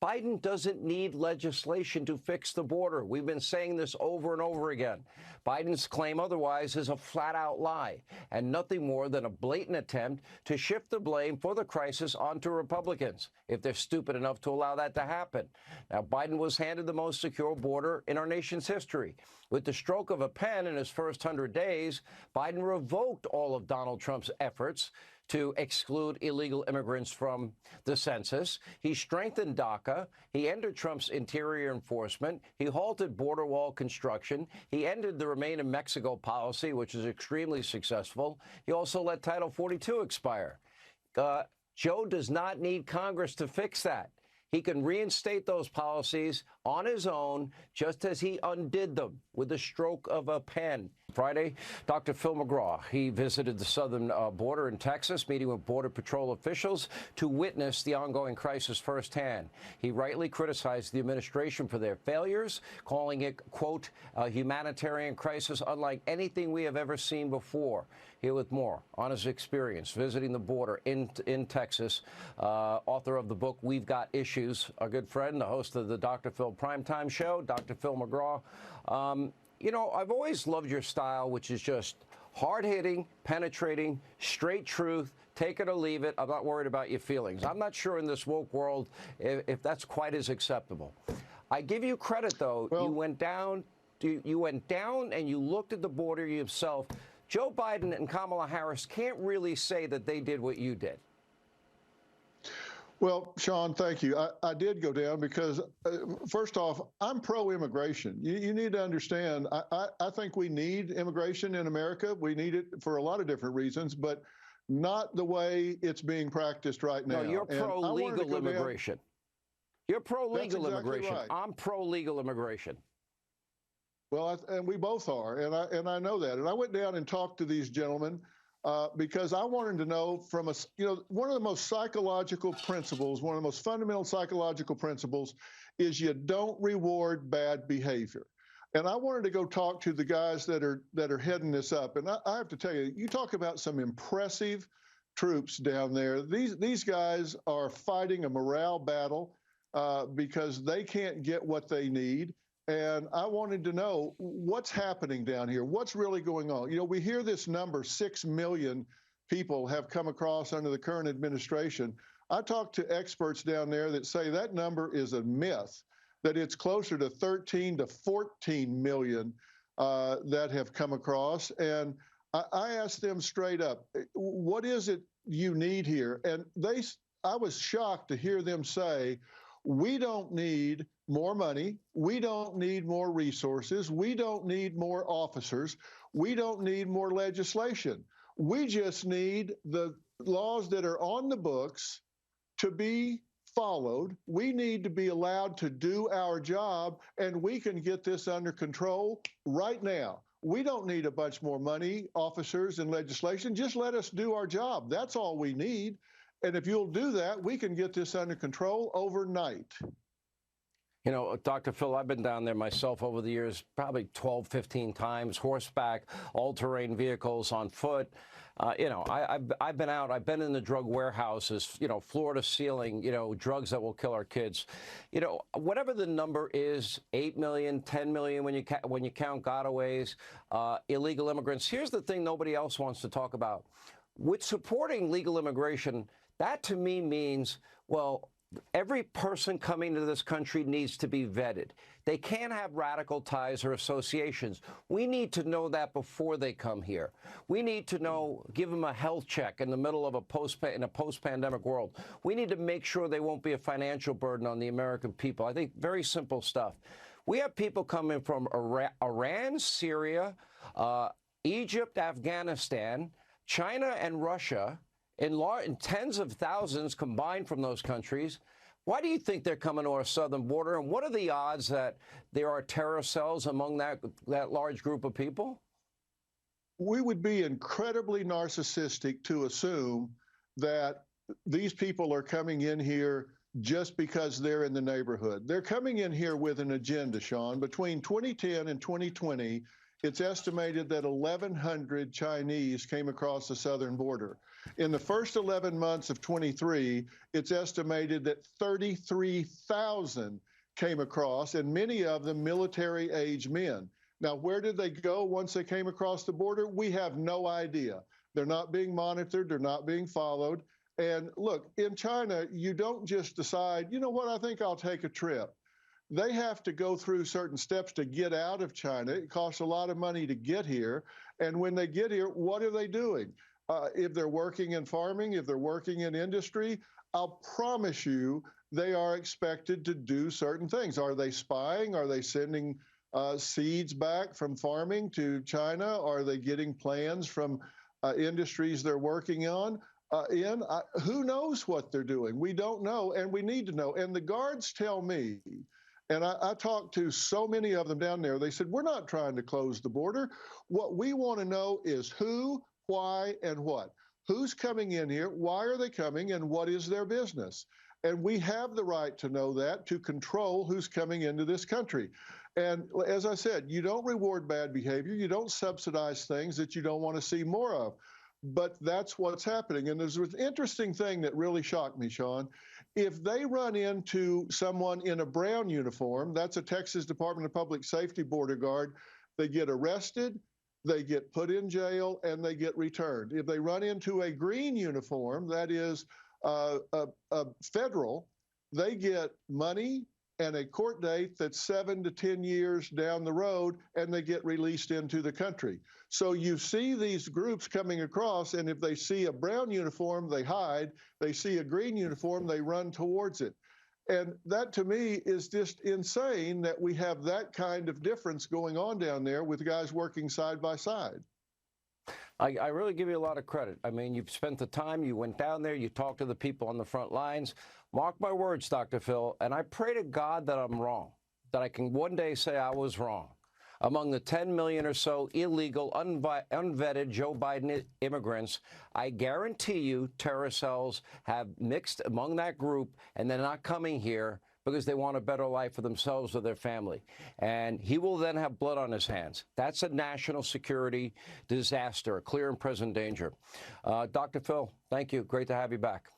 Biden doesn't need legislation to fix the border. We've been saying this over and over again. Biden's claim otherwise is a flat-out lie and nothing more than a blatant attempt to shift the blame for the crisis onto Republicans, if they're stupid enough to allow that to happen. Now, Biden was handed the most secure border in our nation's history. With the stroke of a pen in his first 100 days, Biden revoked all of Donald Trump's efforts to exclude illegal immigrants from the census. He strengthened DACA. He ended Trump's interior enforcement. He halted border wall construction. He ended the Remain in Mexico policy, which is extremely successful. He also let Title 42 expire. Joe does not need Congress to fix that. He can reinstate those policies on his own, just as he undid them with the stroke of a pen. Friday, Dr. Phil McGraw, he visited the southern border in Texas, meeting with Border Patrol officials to witness the ongoing crisis firsthand. He rightly criticized the administration for their failures, calling it, quote, a humanitarian crisis unlike anything we have ever seen before. Here with more on his experience visiting the border in Texas, author of the book We've Got Issues, a good friend, the host of the Dr. Phil Primetime Show, Dr. Phil McGraw. You know, I've always loved your style, which is just hard-hitting, penetrating, straight truth, take it or leave it. I'm not worried about your feelings. I'm not sure in this woke world if that's quite as acceptable. I give you credit, though. Well, you went down and you looked at the border yourself. Joe Biden and Kamala Harris can't really say that they did what you did. Well, Sean, thank you. I did go down because, first off, I'm pro-immigration. You need to understand, I think we need immigration in America. We need it for a lot of different reasons, but not the way it's being practiced right now. No, you're pro-legal immigration. You're pro-legal immigration. Right. I'm pro-legal immigration. Well, and we both are, and I know that. And I went down and talked to these gentlemen because I wanted to know from one of the most psychological principles, one of the most fundamental psychological principles is you don't reward bad behavior. And I wanted to go talk to the guys that are heading this up. And I have to tell you, you talk about some impressive troops down there. These guys are fighting a morale battle because they can't get what they need. And I wanted to know what's happening down here. What's really going on? You know, we hear this number, 6 million people have come across under the current administration. I talked to experts down there that say that number is a myth, that it's closer to 13 to 14 million that have come across. And I asked them straight up, what is it you need here? And I was shocked to hear them say, we don't need more money. We don't need more resources. We don't need more officers. We don't need more legislation. We just need the laws that are on the books to be followed. We need to be allowed to do our job, and we can get this under control right now. We don't need a bunch more money, officers, and legislation. Just let us do our job. That's all we need. And if you'll do that, we can get this under control overnight. You know, Dr. Phil, I've been down there myself over the years, probably 12, 15 times, horseback, all-terrain vehicles, on foot. You know, I've been out. I've been in the drug warehouses, you know, floor to ceiling, you know, drugs that will kill our kids. You know, whatever the number is, 8 million, 10 million when you count gotaways, illegal immigrants. Here's the thing nobody else wants to talk about. With supporting legal immigration, that to me means, well, every person coming to this country needs to be vetted. They can't have radical ties or associations. We need to know that before they come here. We need to know, give them a health check in the middle of a post-pandemic world. We need to make sure they won't be a financial burden on the American people. I think very simple stuff. We have people coming from Iran, Syria, Egypt, Afghanistan, China, and Russia, in tens of thousands combined from those countries. Why do you think they're coming to our southern border? And what are the odds that there are terror cells among that large group of people? We would be incredibly narcissistic to assume that these people are coming in here just because they're in the neighborhood. They're coming in here with an agenda, Sean. Between 2010 and 2020, it's estimated that 1,100 Chinese came across the southern border. In the first 11 months of 23, it's estimated that 33,000 came across, and many of them military-age men. Now, where did they go once they came across the border? We have no idea. They're not being monitored. They're not being followed. And look, in China, you don't just decide, you know what, I think I'll take a trip. They have to go through certain steps to get out of China. It costs a lot of money to get here. And when they get here, what are they doing? If they're working in farming, if they're working in industry, I'll promise you they are expected to do certain things. Are they spying? Are they sending seeds back from farming to China? Are they getting plans from industries they're working on? Who knows what they're doing? We don't know, and we need to know. And the guards tell me, and I talked to so many of them down there, they said, we're not trying to close the border. What we want to know is who, why, and what. Who's coming in here? Why are they coming? And what is their business? And we have the right to know that, to control who's coming into this country. And as I said, you don't reward bad behavior. You don't subsidize things that you don't want to see more of. But that's what's happening. And there's an interesting thing that really shocked me, Sean. If they run into someone in a brown uniform, that's a Texas Department of Public Safety border guard, they get arrested, they get put in jail, and they get returned. If they run into a green uniform, that is federal, they get money and a court date that's 7 to 10 years down the road, and they get released into the country. So you see these groups coming across, and if they see a brown uniform, they hide. They see a green uniform, they run towards it. And that, to me, is just insane that we have that kind of difference going on down there with guys working side by side. I really give you a lot of credit. I mean, you've spent the time, you went down there, you talked to the people on the front lines. Mark my words, Dr. Phil, and I pray to God that I'm wrong, that I can one day say I was wrong. Among the 10 million or so illegal, unvetted Joe Biden immigrants, I guarantee you terror cells have mixed among that group, and they're not coming here because they want a better life for themselves or their family. And he will then have blood on his hands. That's a national security disaster, a clear and present danger. Dr. Phil, thank you. Great to have you back.